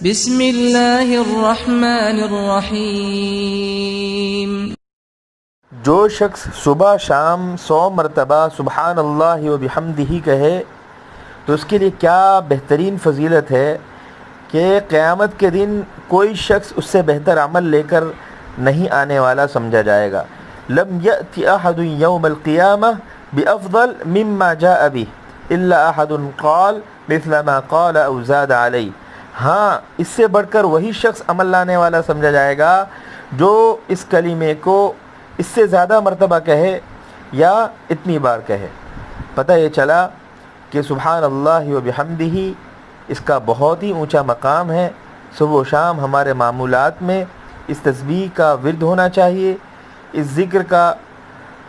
بسم اللہ الرحمن الرحیم۔ جو شخص صبح شام 100 مرتبہ سبحان اللہ و بحمدہ کہے تو اس کے لیے کیا بہترین فضیلت ہے کہ قیامت کے دن کوئی شخص اس سے بہتر عمل لے کر نہیں آنے والا سمجھا جائے گا۔ لم یأتی احد یوم القیامہ بافضل مما جاء به الا احد قال مثل ما قال او زاد علیہ۔ ہاں، اس سے بڑھ کر وہی شخص عمل لانے والا سمجھا جائے گا جو اس کلمے کو اس سے زیادہ مرتبہ کہے یا اتنی بار کہے۔ پتہ یہ چلا کہ سبحان اللہ و بحمدہ اس کا بہت ہی اونچا مقام ہے۔ صبح و شام ہمارے معمولات میں اس تسبیح کا ورد ہونا چاہیے، اس ذکر کا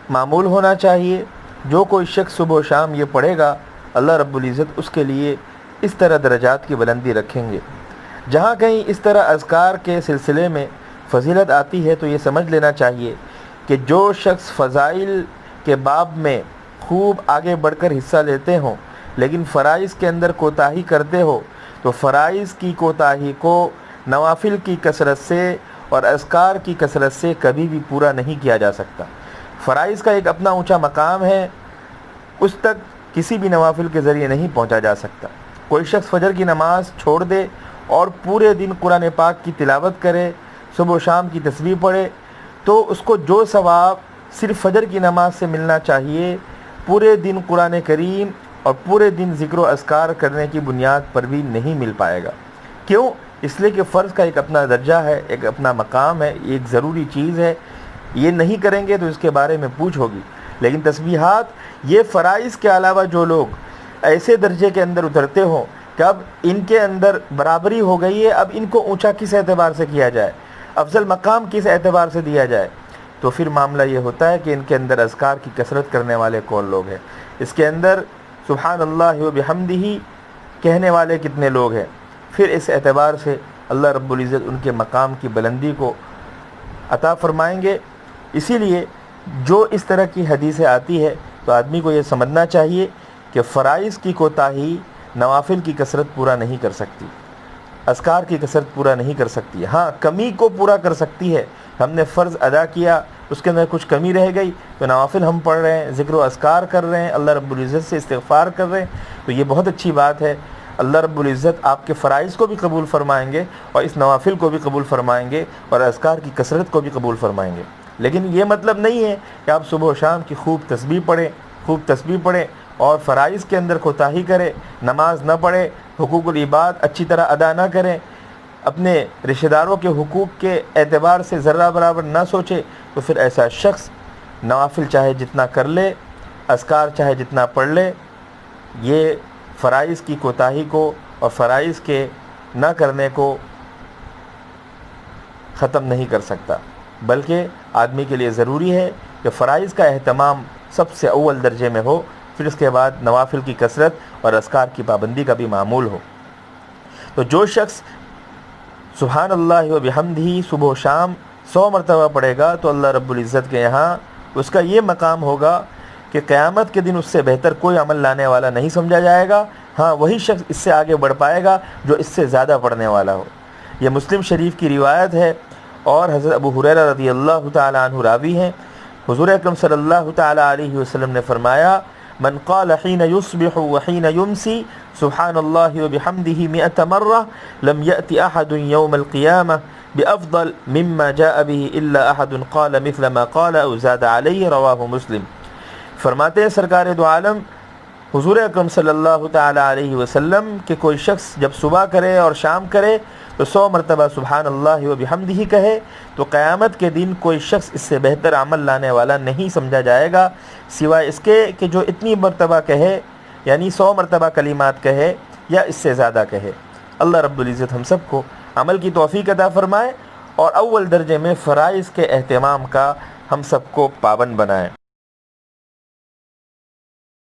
معمول ہونا چاہیے۔ جو کوئی شخص صبح و شام یہ پڑھے گا، اللہ رب العزت اس کے لیے اس طرح درجات کی بلندی رکھیں گے۔ جہاں کہیں اس طرح اذکار کے سلسلے میں فضیلت آتی ہے تو یہ سمجھ لینا چاہیے کہ جو شخص فضائل کے باب میں خوب آگے بڑھ کر حصہ لیتے ہوں لیکن فرائض کے اندر کوتاہی کرتے ہو تو فرائض کی کوتاہی کو نوافل کی کثرت سے اور اذکار کی کثرت سے کبھی بھی پورا نہیں کیا جا سکتا۔ فرائض کا ایک اپنا اونچا مقام ہے، اس تک کسی بھی نوافل کے ذریعے نہیں پہنچا جا سکتا۔ کوئی شخص فجر کی نماز چھوڑ دے اور پورے دن قرآن پاک کی تلاوت کرے، صبح و شام کی تسبیح پڑھے تو اس کو جو ثواب صرف فجر کی نماز سے ملنا چاہیے پورے دن قرآن کریم اور پورے دن ذکر و اذکار کرنے کی بنیاد پر بھی نہیں مل پائے گا۔ کیوں؟ اس لیے کہ فرض کا ایک اپنا درجہ ہے، ایک اپنا مقام ہے، ایک ضروری چیز ہے۔ یہ نہیں کریں گے تو اس کے بارے میں پوچھ ہوگی۔ لیکن تسبیحات، یہ فرائض کے علاوہ جو لوگ ایسے درجے کے اندر اترتے ہوں کہ اب ان کے اندر برابری ہو گئی ہے، اب ان کو اونچا کس اعتبار سے کیا جائے، افضل مقام کس اعتبار سے دیا جائے، تو پھر معاملہ یہ ہوتا ہے کہ ان کے اندر اذکار کی کثرت کرنے والے کون لوگ ہیں، اس کے اندر سبحان اللہ و بحمدہ کہنے والے کتنے لوگ ہیں۔ پھر اس اعتبار سے اللہ رب العزت ان کے مقام کی بلندی کو عطا فرمائیں گے۔ اسی لیے جو اس طرح کی حدیثیں آتی ہے تو آدمی کو یہ سمجھنا چاہیے کہ فرائض کی کوتاہی نوافل کی کثرت پورا نہیں کر سکتی، اذکار کی کثرت پورا نہیں کر سکتی۔ ہاں، کمی کو پورا کر سکتی ہے۔ ہم نے فرض ادا کیا، اس کے اندر کچھ کمی رہ گئی تو نوافل ہم پڑھ رہے ہیں، ذکر و اذکار کر رہے ہیں، اللہ رب العزت سے استغفار کر رہے ہیں، تو یہ بہت اچھی بات ہے۔ اللہ رب العزت آپ کے فرائض کو بھی قبول فرمائیں گے اور اس نوافل کو بھی قبول فرمائیں گے اور اذکار کی کثرت کو بھی قبول فرمائیں گے۔ لیکن یہ مطلب نہیں ہے کہ آپ صبح و شام کی خوب تسبیح پڑھیں اور فرائض کے اندر کوتاہی کرے، نماز نہ پڑھے، حقوق العباد اچھی طرح ادا نہ کریں، اپنے رشتہ داروں کے حقوق کے اعتبار سے ذرہ برابر نہ سوچے، تو پھر ایسا شخص نوافل چاہے جتنا کر لے، اذکار چاہے جتنا پڑھ لے، یہ فرائض کی کوتاہی کو اور فرائض کے نہ کرنے کو ختم نہیں کر سکتا، بلکہ آدمی کے لیے ضروری ہے کہ فرائض کا اہتمام سب سے اول درجے میں ہو، پھر اس کے بعد نوافل کی کثرت اور اذکار کی پابندی کا بھی معمول ہو۔ تو جو شخص سبحان اللہ و بحمدہ صبح و شام 100 مرتبہ پڑھے گا تو اللہ رب العزت کے یہاں اس کا یہ مقام ہوگا کہ قیامت کے دن اس سے بہتر کوئی عمل لانے والا نہیں سمجھا جائے گا۔ ہاں، وہی شخص اس سے آگے بڑھ پائے گا جو اس سے زیادہ پڑھنے والا ہو۔ یہ مسلم شریف کی روایت ہے اور حضرت ابو ہریرہ رضی اللہ تعالی عنہ راوی ہیں۔ حضور اکرم صلی اللہ تعالی علیہ وسلم نے فرمایا، من قال حين يصبح وحين يمسي سبحان الله وبحمده 100 مرة لم يأتي أحد يوم القيامة بأفضل مما جاء به إلا أحد قال مثل ما قال أو زاد عليه، رواه مسلم۔ فرماتے ہیں سرکار دو عالم حضور اکرم صلی اللہ تعالی علیہ وسلم کہ کوئی شخص جب صبح کرے اور شام کرے تو 100 مرتبہ سبحان اللہ و بحمدہ کہے تو قیامت کے دن کوئی شخص اس سے بہتر عمل لانے والا نہیں سمجھا جائے گا سوائے اس کے کہ جو اتنی مرتبہ کہے، یعنی 100 مرتبہ کلمات کہے یا اس سے زیادہ کہے۔ اللہ رب العزت ہم سب کو عمل کی توفیق عطا فرمائے اور اول درجے میں فرائض کے اہتمام کا ہم سب کو پابند بنائے۔